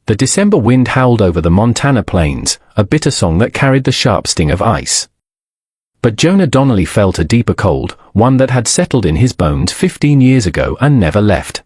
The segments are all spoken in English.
The December wind howled over the Montana plains, a bitter song that carried the sharp sting of ice. But Jonah Donnelly felt a deeper cold, one that had settled in his bones 15 years ago and never left.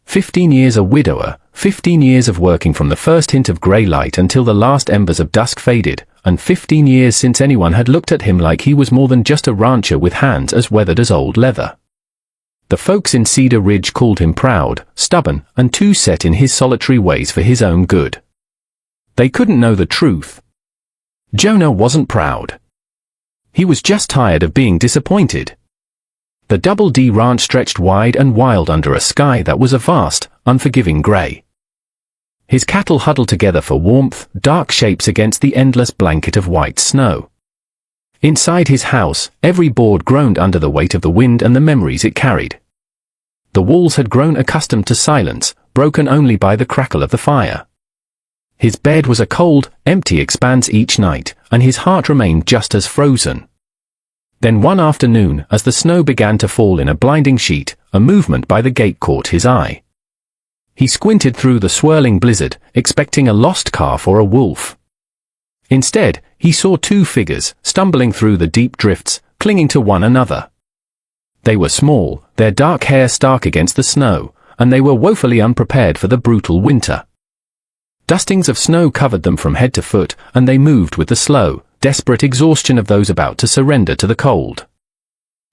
15 years a widower, 15 years of working from the first hint of grey light until the last embers of dusk faded, and 15 years since anyone had looked at him like he was more than just a rancher with hands as weathered as old leather. The folks in Cedar Ridge called him proud, stubborn, and too set in his solitary ways for his own good. They couldn't know the truth. Jonah wasn't proud. He was just tired of being disappointed. The Double D Ranch stretched wide and wild under a sky that was a vast, unforgiving grey. His cattle huddled together for warmth, dark shapes against the endless blanket of white snow. Inside his house, every board groaned under the weight of the wind and the memories it carried. The walls had grown accustomed to silence, broken only by the crackle of the fire. His bed was a cold, empty expanse each night, and his heart remained just as frozen. Then one afternoon, as the snow began to fall in a blinding sheet, a movement by the gate caught his eye. He squinted through the swirling blizzard, expecting a lost calf or a wolf. Instead, he saw two figures, stumbling through the deep drifts, clinging to one another. They were small, their dark hair stark against the snow, and they were woefully unprepared for the brutal winter. Dustings of snow covered them from head to foot, and they moved with the slow, desperate exhaustion of those about to surrender to the cold.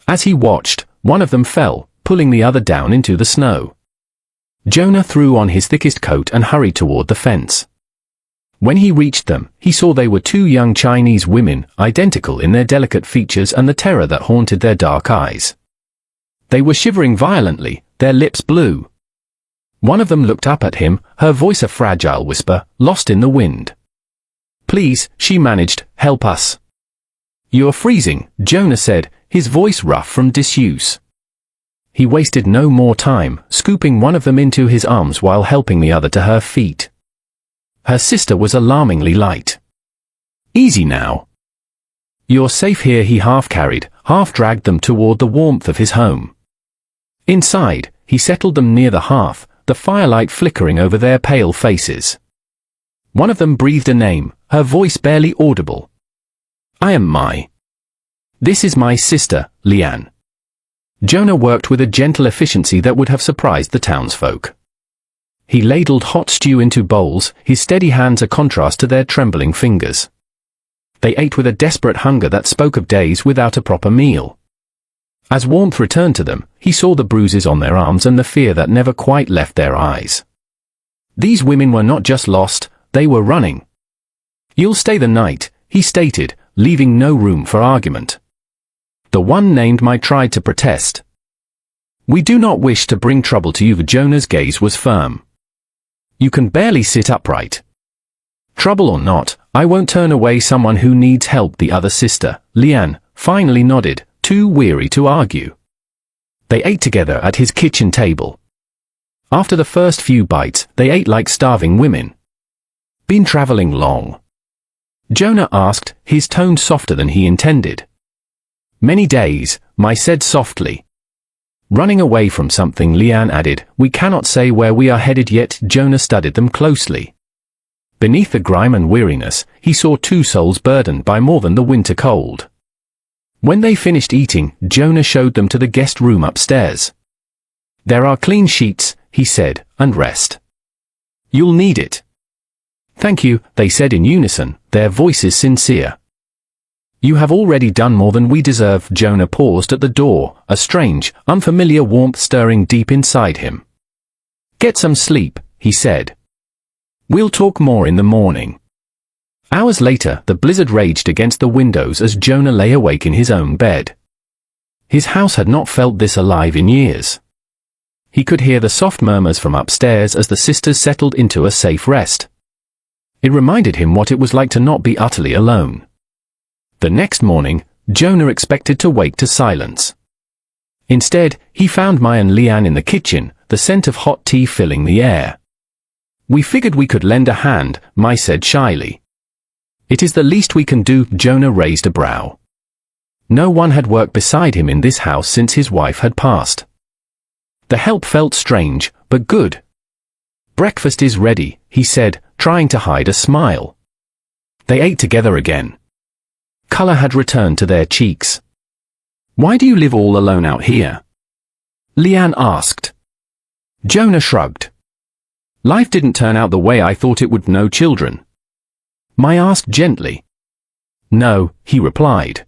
As he watched, one of them fell, pulling the other down into the snow. Jonah threw on his thickest coat and hurried toward the fence. When he reached them, he saw they were two young Chinese women, identical in their delicate features and the terror that haunted their dark eyes. They were shivering violently, their lips blue. One of them looked up at him, her voice a fragile whisper, lost in the wind. "Please," she managed, "help us." "You're freezing," Jonah said, his voice rough from disuse. He wasted no more time, scooping one of them into his arms while helping the other to her feet. Her sister was alarmingly light. "Easy now. You're safe here," he half-carried, half-dragged them toward the warmth of his home. Inside, he settled them near the hearth, the firelight flickering over their pale faces. One of them breathed a name, her voice barely audible. This is my sister, Leanne." Jonah worked with a gentle efficiency that would have surprised the townsfolk. He ladled hot stew into bowls, his steady hands a contrast to their trembling fingers. They ate with a desperate hunger that spoke of days without a proper meal. As warmth returned to them, he saw the bruises on their arms and the fear that never quite left their eyes. These women were not just lost, they were running. "You'll stay the night," he stated, leaving no room for argument. The one named Mai tried to protest. "We do not wish to bring trouble to you." Jonah's gaze was firm. "You can barely sit upright. Trouble or not, I won't turn away someone who needs help." The other sister, Leanne, finally nodded, too weary to argue. They ate together at his kitchen table. After the first few bites, they ate like starving women. "Been traveling long?" Jonah asked, his tone softer than he intended. "Many days," Mai said softly. "Running away from something," Leanne added. "We cannot say where we are headed yet." Jonah studied them closely. Beneath the grime and weariness, he saw two souls burdened by more than the winter cold. When they finished eating, Jonah showed them to the guest room upstairs. "There are clean sheets," he said, "and rest. You'll need it." "Thank you," they said in unison, their voices sincere. "You have already done more than we deserve." Jonah paused at the door, a strange, unfamiliar warmth stirring deep inside him. "Get some sleep," he said. "We'll talk more in the morning." Hours later, the blizzard raged against the windows as Jonah lay awake in his own bed. His house had not felt this alive in years. He could hear the soft murmurs from upstairs as the sisters settled into a safe rest. It reminded him what it was like to not be utterly alone. The next morning, Jonah expected to wake to silence. Instead, he found Mai and Leanne in the kitchen, the scent of hot tea filling the air. "We figured we could lend a hand," Mai said shyly. "It is the least we can do." Jonah raised a brow. No one had worked beside him in this house since his wife had passed. The help felt strange, but good. Breakfast is ready, he said, trying to hide a smile. They ate together again. Color had returned to their cheeks. Why do you live all alone out here? Leanne asked. Jonah shrugged. Life didn't turn out the way I thought it would. No children. Mai asked gently. No, he replied.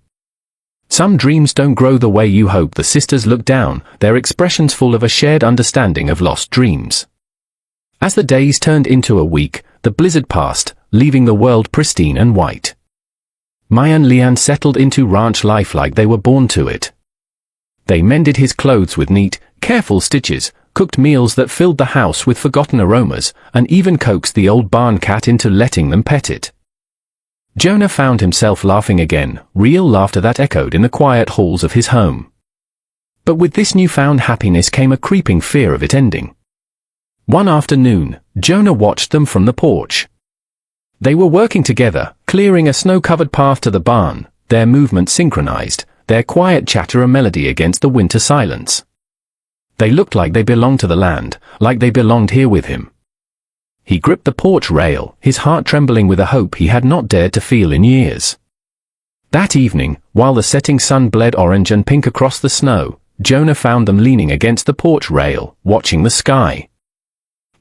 Some dreams don't grow the way you hope. The sisters looked down, their expressions full of a shared understanding of lost dreams. As the days turned into a week, the blizzard passed, leaving the world pristine and white. Mai and Leanne settled into ranch life like they were born to it. They mended his clothes with neat, careful stitches, cooked meals that filled the house with forgotten aromas, and even coaxed the old barn cat into letting them pet it. Jonah found himself laughing again, real laughter that echoed in the quiet halls of his home. But with this newfound happiness came a creeping fear of it ending. One afternoon, Jonah watched them from the porch. They were working together, clearing a snow-covered path to the barn, their movements synchronized, their quiet chatter a melody against the winter silence. They looked like they belonged to the land, like they belonged here with him. He gripped the porch rail, his heart trembling with a hope he had not dared to feel in years. That evening, while the setting sun bled orange and pink across the snow, Jonah found them leaning against the porch rail, watching the sky.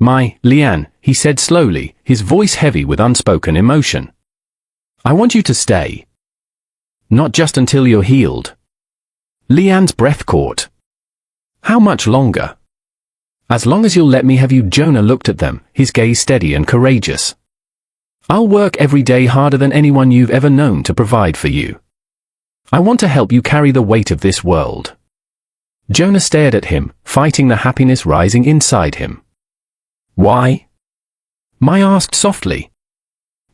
My, Leanne, he said slowly, his voice heavy with unspoken emotion. I want you to stay. Not just until you're healed. Leanne's breath caught. How much longer? As long as you'll let me have you. Jonah looked at them, his gaze steady and courageous. I'll work every day harder than anyone you've ever known to provide for you. I want to help you carry the weight of this world. Jonah stared at him, fighting the happiness rising inside him. Why? Mai asked softly.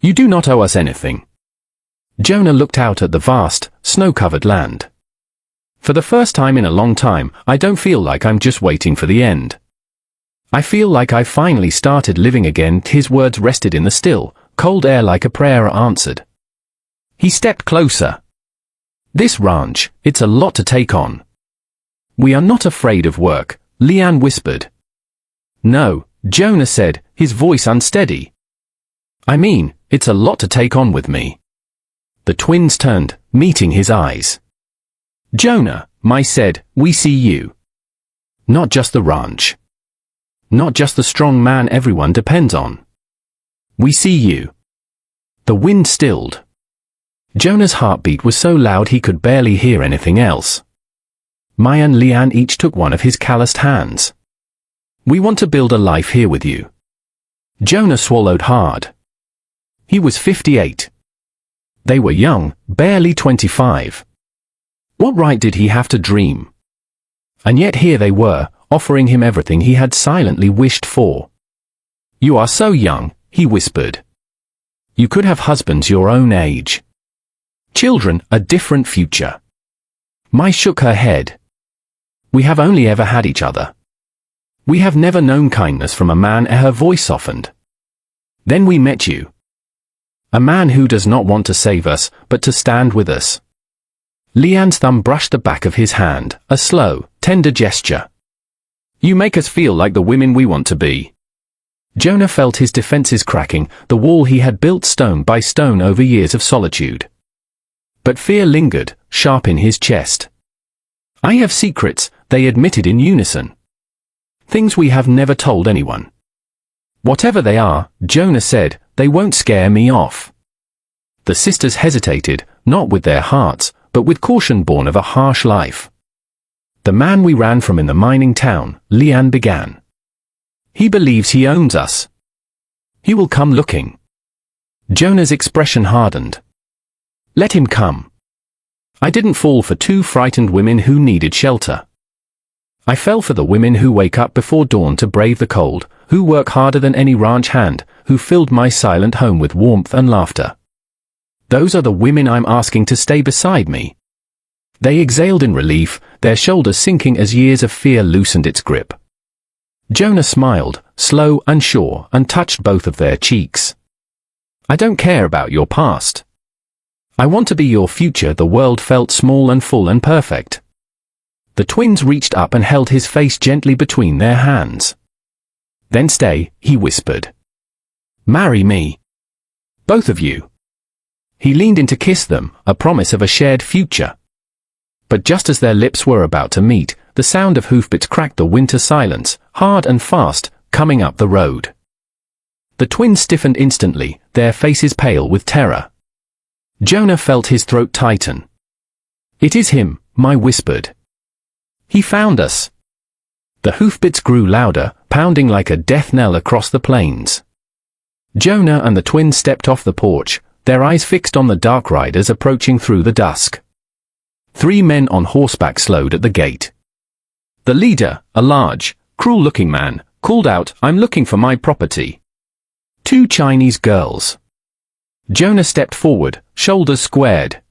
You do not owe us anything. Jonah looked out at the vast, snow-covered land. For the first time in a long time, I don't feel like I'm just waiting for the end. I feel like I've finally started living again. His words rested in the still, cold air like a prayer answered. He stepped closer. This ranch, it's a lot to take on. We are not afraid of work, Leanne whispered. No, Jonah said, his voice unsteady. I mean, it's a lot to take on with me. The twins turned, meeting his eyes. Jonah, Mai said, we see you. Not just the ranch. Not just the strong man everyone depends on. We see you. The wind stilled. Jonah's heartbeat was so loud he could barely hear anything else. Mai and Leanne each took one of his calloused hands. We want to build a life here with you. Jonah swallowed hard. He was 58. They were young, barely 25. What right did he have to dream? And yet here they were, offering him everything he had silently wished for. You are so young, he whispered. You could have husbands your own age. Children, a different future. Mai shook her head. We have only ever had each other. We have never known kindness from a man. Her voice softened. Then we met you. A man who does not want to save us, but to stand with us. Leanne's thumb brushed the back of his hand, a slow, tender gesture. You make us feel like the women we want to be. Jonah felt his defenses cracking, the wall he had built stone by stone over years of solitude. But fear lingered, sharp in his chest. I have secrets, they admitted in unison. Things we have never told anyone. Whatever they are, Jonah said, they won't scare me off. The sisters hesitated, not with their hearts, but with caution born of a harsh life. The man we ran from in the mining town, Leanne began. He believes he owns us. He will come looking. Jonah's expression hardened. Let him come. I didn't fall for two frightened women who needed shelter. I fell for the women who wake up before dawn to brave the cold, who work harder than any ranch hand, who filled my silent home with warmth and laughter. Those are the women I'm asking to stay beside me. They exhaled in relief, their shoulders sinking as years of fear loosened its grip. Jonah smiled, slow and sure, and touched both of their cheeks. I don't care about your past. I want to be your future. The world felt small and full and perfect. The twins reached up and held his face gently between their hands. Then stay, he whispered. Marry me. Both of you. He leaned in to kiss them, a promise of a shared future. But just as their lips were about to meet, the sound of hoofbeats cracked the winter silence, hard and fast, coming up the road. The twins stiffened instantly, their faces pale with terror. Jonah felt his throat tighten. It is him, Mai whispered. He found us. The hoofbeats grew louder, pounding like a death knell across the plains. Jonah and the twins stepped off the porch, their eyes fixed on the dark riders approaching through the dusk. 3 men on horseback slowed at the gate. The leader, a large, cruel-looking man, called out, "I'm looking for my property." 2 Chinese girls. Jonah stepped forward, shoulders squared.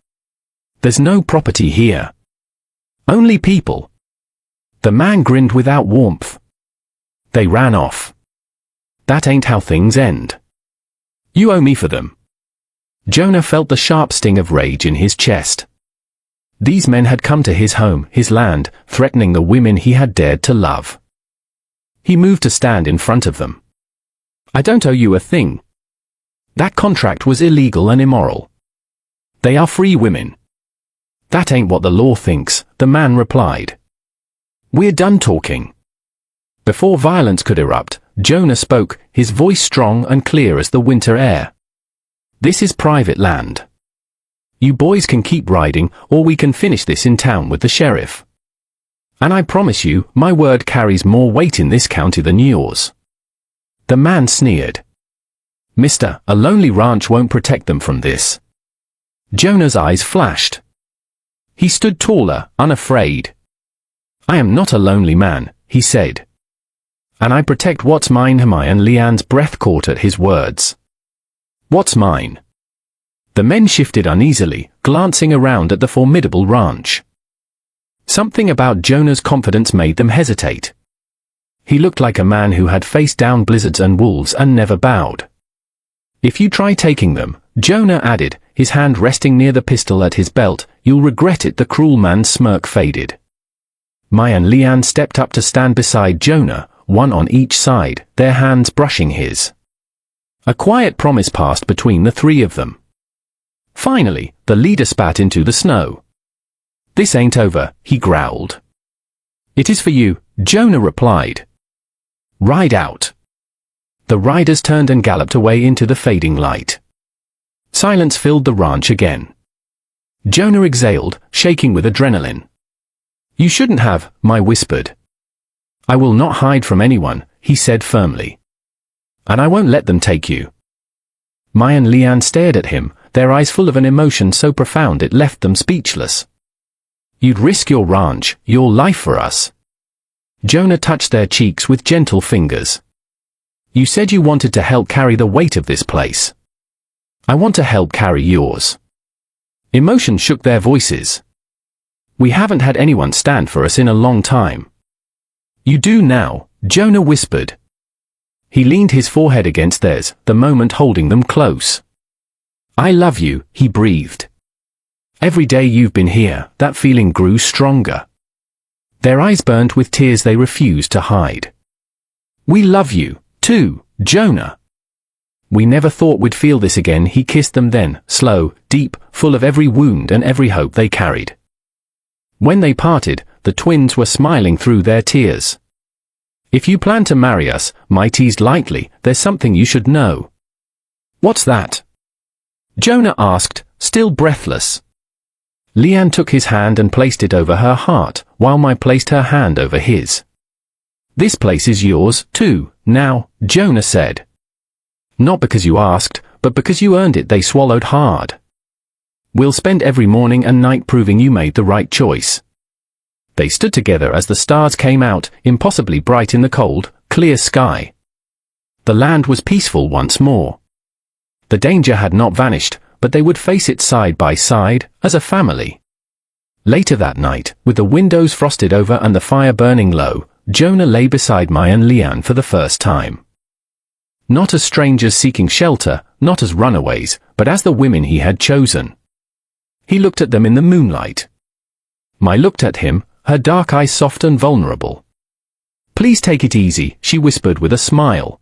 There's no property here. Only people. The man grinned without warmth. They ran off. That ain't how things end. You owe me for them. Jonah felt the sharp sting of rage in his chest. These men had come to his home, his land, threatening the women he had dared to love. He moved to stand in front of them. I don't owe you a thing. That contract was illegal and immoral. They are free women. That ain't what the law thinks, the man replied. We're done talking. Before violence could erupt, Jonah spoke, his voice strong and clear as the winter air. This is private land. You boys can keep riding, or we can finish this in town with the sheriff. And I promise you, my word carries more weight in this county than yours. The man sneered. Mister, a lonely ranch won't protect them from this. Jonah's eyes flashed. He stood taller, unafraid. I am not a lonely man, he said. And I protect what's mine. And Leanne's breath caught at his words. What's mine? The men shifted uneasily, glancing around at the formidable ranch. Something about Jonah's confidence made them hesitate. He looked like a man who had faced down blizzards and wolves and never bowed. If you try taking them, Jonah added, his hand resting near the pistol at his belt, you'll regret it. The cruel man's smirk faded. Mai and Leanne stepped up to stand beside Jonah, one on each side, their hands brushing his. A quiet promise passed between the 3 of them. Finally, the leader spat into the snow. This ain't over, he growled. It is for you, Jonah replied. Ride out. The riders turned and galloped away into the fading light. Silence filled the ranch again. Jonah exhaled, shaking with adrenaline. You shouldn't have, Mai whispered. I will not hide from anyone, he said firmly. And I won't let them take you. Mai and Leanne stared at him, their eyes full of an emotion so profound it left them speechless. You'd risk your ranch, your life for us. Jonah touched their cheeks with gentle fingers. You said you wanted to help carry the weight of this place. I want to help carry yours. Emotion shook their voices. We haven't had anyone stand for us in a long time. You do now, Jonah whispered. He leaned his forehead against theirs, the moment holding them close. I love you, he breathed. Every day you've been here, that feeling grew stronger. Their eyes burned with tears they refused to hide. We love you, too, Jonah. We never thought we'd feel this again. He kissed them then, slow, deep, full of every wound and every hope they carried. When they parted, the twins were smiling through their tears. If you plan to marry us, Mai teased lightly, there's something you should know. What's that? Jonah asked, still breathless. Leanne took his hand and placed it over her heart, while Mai placed her hand over his. This place is yours, too, now, Jonah said. Not because you asked, but because you earned it. They swallowed hard. We'll spend every morning and night proving you made the right choice. They stood together as the stars came out, impossibly bright in the cold, clear sky. The land was peaceful once more. The danger had not vanished, but they would face it side by side, as a family. Later that night, with the windows frosted over and the fire burning low, Jonah lay beside Mai and Leanne for the first time. Not as strangers seeking shelter, not as runaways, but as the women he had chosen. He looked at them in the moonlight. Mai looked at him, her dark eyes soft and vulnerable. Please take it easy, she whispered with a smile.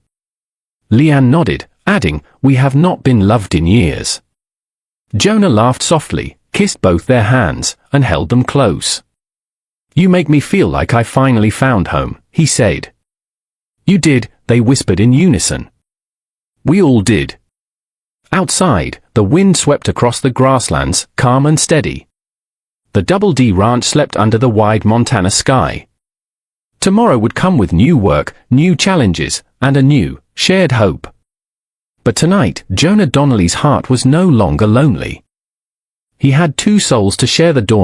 Leanne nodded, adding, we have not been loved in years. Jonah laughed softly, kissed both their hands, and held them close. You make me feel like I finally found home, he said. You did, they whispered in unison. We all did. Outside, the wind swept across the grasslands, calm and steady. The Double D Ranch slept under the wide Montana sky. Tomorrow would come with new work, new challenges, and a new, shared hope. But tonight, Jonah Donnelly's heart was no longer lonely. He had two souls to share the dawn